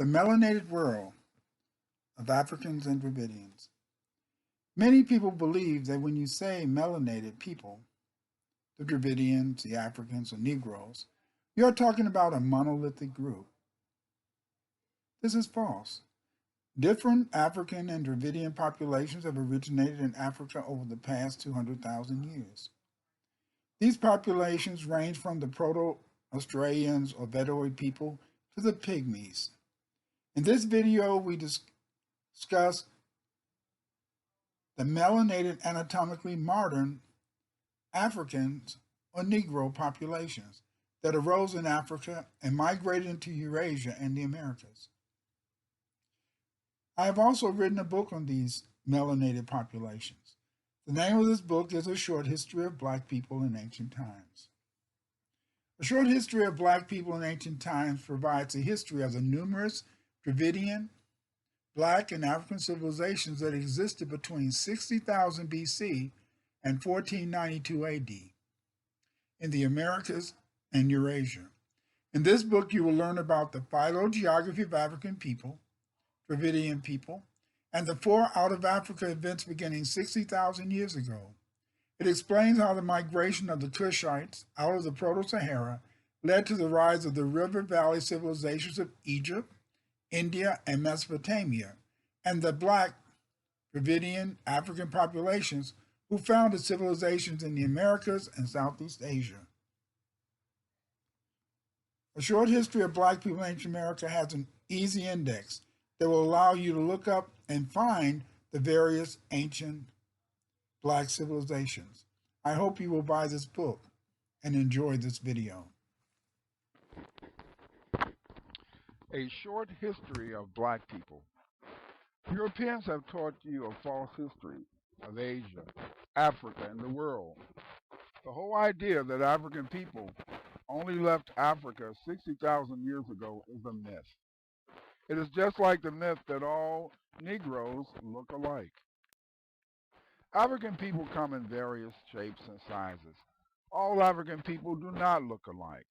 The melanated world of Africans and Dravidians. Many people believe that when you say melanated people, the Dravidians, the Africans, or Negroes, you're talking about a monolithic group. This is false. Different African and Dravidian populations have originated in Africa over the past 200,000 years. These populations range from the Proto-Australians or Veddoid people to the Pygmies. In this video, we discuss the melanated anatomically modern Africans or Negro populations that arose in Africa and migrated into Eurasia and the Americas. I have also written a book on these melanated populations. The name of this book is A Short History of Black People in Ancient Times. A Short History of Black People in Ancient Times provides a history of the numerous Dravidian, Black, and African civilizations that existed between 60,000 BC and 1492 AD in the Americas and Eurasia. In this book, you will learn about the phylogeography of African people, Dravidian people, and the four out-of-Africa events beginning 60,000 years ago. It explains how the migration of the Kushites out of the Proto-Sahara led to the rise of the river valley civilizations of Egypt, India, and Mesopotamia, and the Black Dravidian African populations who founded civilizations in the Americas and Southeast Asia. A Short History of Black People in Ancient America has an easy index that will allow you to look up and find the various ancient Black civilizations. I hope you will buy this book and enjoy this video. A Short History of Black People. Europeans have taught you a false history of Asia, Africa, and the world. The whole idea that African people only left Africa 60,000 years ago is a myth. It is just like the myth that all Negroes look alike. African people come in various shapes and sizes. All African people do not look alike.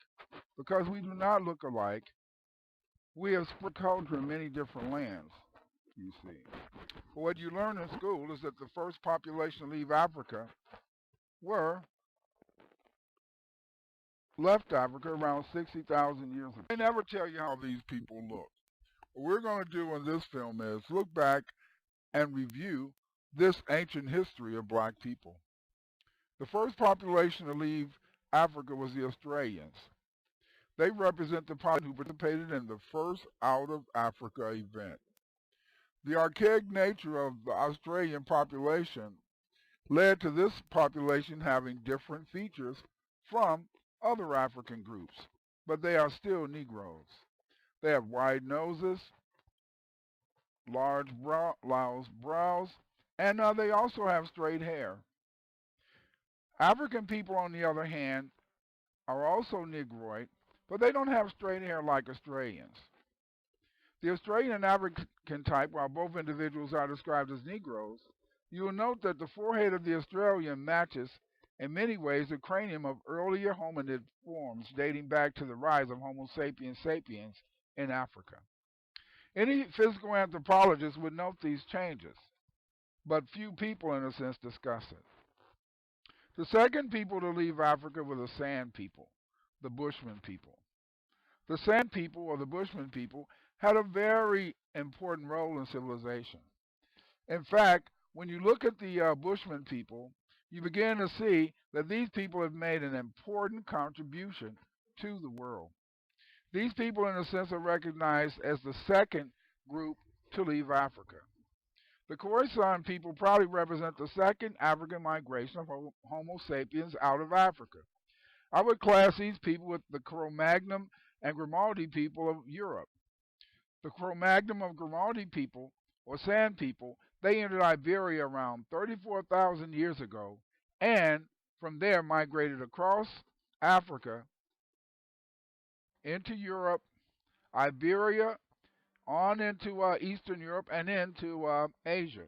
Because we do not look alike, we have spread culture in many different lands, you see. But what you learn in school is that the first population to leave Africa left Africa around 60,000 years ago. They never tell you how these people look. What we're going to do in this film is look back and review this ancient history of black people. The first population to leave Africa was the Australians. They represent the population who participated in the first out-of-Africa event. The archaic nature of the Australian population led to this population having different features from other African groups, but they are still Negroes. They have wide noses, large brows, and they also have straight hair. African people, on the other hand, are also Negroid, but they don't have straight hair like Australians. The Australian and African type, while both individuals are described as Negroes, you will note that the forehead of the Australian matches in many ways the cranium of earlier hominid forms dating back to the rise of Homo sapiens sapiens in Africa. Any physical anthropologist would note these changes, but few people, in a sense, discuss it. The second people to leave Africa were the Sand people, the Bushman people. The Sand people, or the Bushman people, had a very important role in civilization. In fact, when you look at the Bushman people, you begin to see that these people have made an important contribution to the world. These people, in a sense, are recognized as the second group to leave Africa. The Khoisan people probably represent the second African migration of Homo sapiens out of Africa. I would class these people with the Cro-Magnon and Grimaldi people of Europe. The Cro-Magnon of Grimaldi people, or Sand people, they entered Iberia around 34,000 years ago, and from there migrated across Africa into Europe, Iberia, on into Eastern Europe, and into Asia.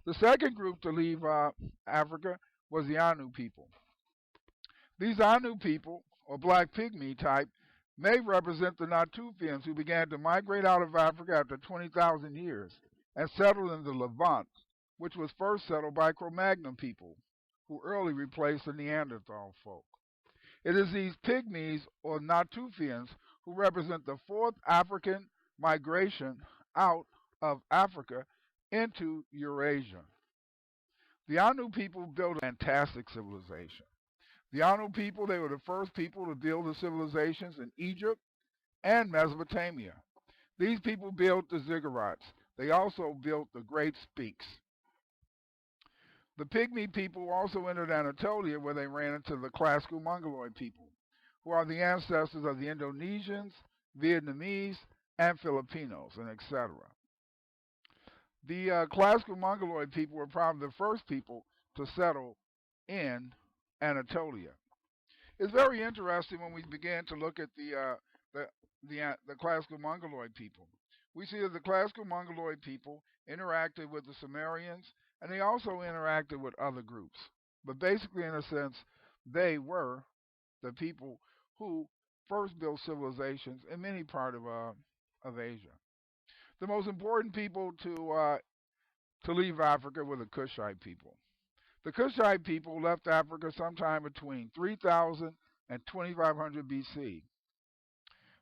The second group to leave Africa was the Anu people. These Anu people, or black pygmy type, may represent the Natufians who began to migrate out of Africa after 20,000 years and settled in the Levant, which was first settled by Cro-Magnon people, who early replaced the Neanderthal folk. It is these Pygmies or Natufians who represent the fourth African migration out of Africa into Eurasia. The Anu people built a fantastic civilization. The Anu people, they were the first people to build the civilizations in Egypt and Mesopotamia. These people built the ziggurats. They also built the Great Sphinx. The Pygmy people also entered Anatolia, where they ran into the classical Mongoloid people, who are the ancestors of the Indonesians, Vietnamese, and Filipinos, and etc. The classical Mongoloid people were probably the first people to settle in Anatolia. It's very interesting when we begin to look at the classical Mongoloid people. We see that the classical Mongoloid people interacted with the Sumerians, and they also interacted with other groups. But basically, in a sense, they were the people who first built civilizations in many parts of Asia. The most important people to leave Africa were the Kushite people. The Kushite people left Africa sometime between 3000 and 2500 BC.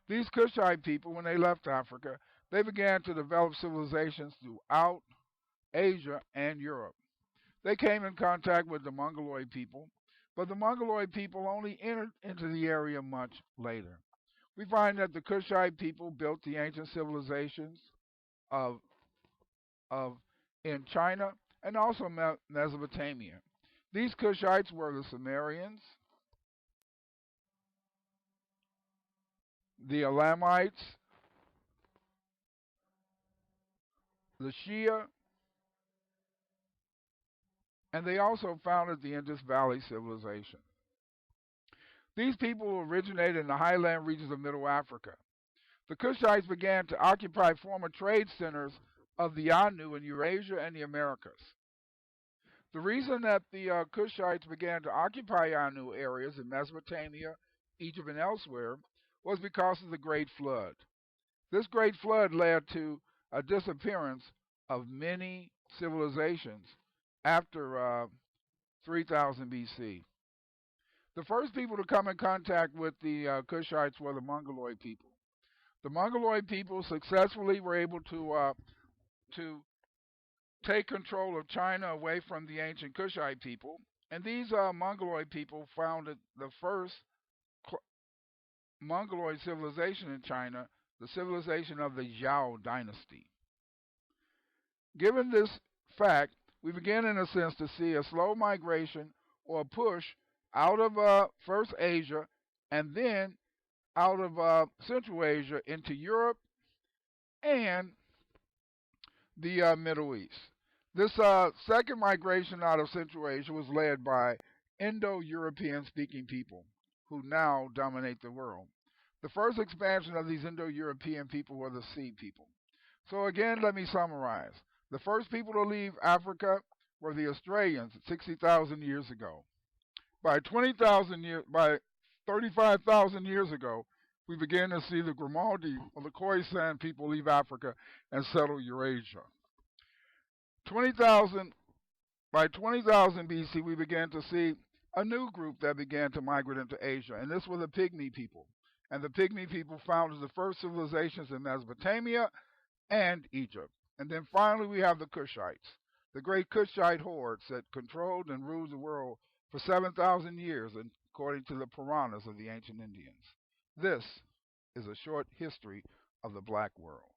These Kushite people, when they left Africa, they began to develop civilizations throughout Asia and Europe. They came in contact with the Mongoloid people, but the Mongoloid people only entered into the area much later. We find that the Kushite people built the ancient civilizations of, of in China and also Mesopotamia. These Kushites were the Sumerians, the Elamites, the Shia, and they also founded the Indus Valley civilization. These people originated in the highland regions of Middle Africa. The Kushites began to occupy former trade centers of the Anu in Eurasia and the Americas. The reason that the Kushites began to occupy Anu areas in Mesopotamia, Egypt, and elsewhere was because of the Great Flood. This Great Flood led to a disappearance of many civilizations after 3000 BC. The first people to come in contact with the Kushites were the Mongoloid people. The Mongoloid people successfully were able to take control of China away from the ancient Kushite people, and these Mongoloid people founded the first Mongoloid civilization in China, the civilization of the Zhao dynasty. Given this fact, we begin in a sense to see a slow migration or a push out of first Asia and then out of Central Asia into Europe and the Middle East. This second migration out of Central Asia was led by Indo-European speaking people who now dominate the world. The first expansion of these Indo-European people were the Sea people. So again, let me summarize. The first people to leave Africa were the Australians 60,000 years ago. By 35,000 years ago, we began to see the Grimaldi or the Khoisan people leave Africa and settle Eurasia. By 20,000 BC, we began to see a new group that began to migrate into Asia, and this were the Pygmy people. And the Pygmy people founded the first civilizations in Mesopotamia and Egypt. And then finally, we have the Kushites, the great Kushite hordes that controlled and ruled the world for 7,000 years, according to the Puranas of the ancient Indians. This is a short history of the black world.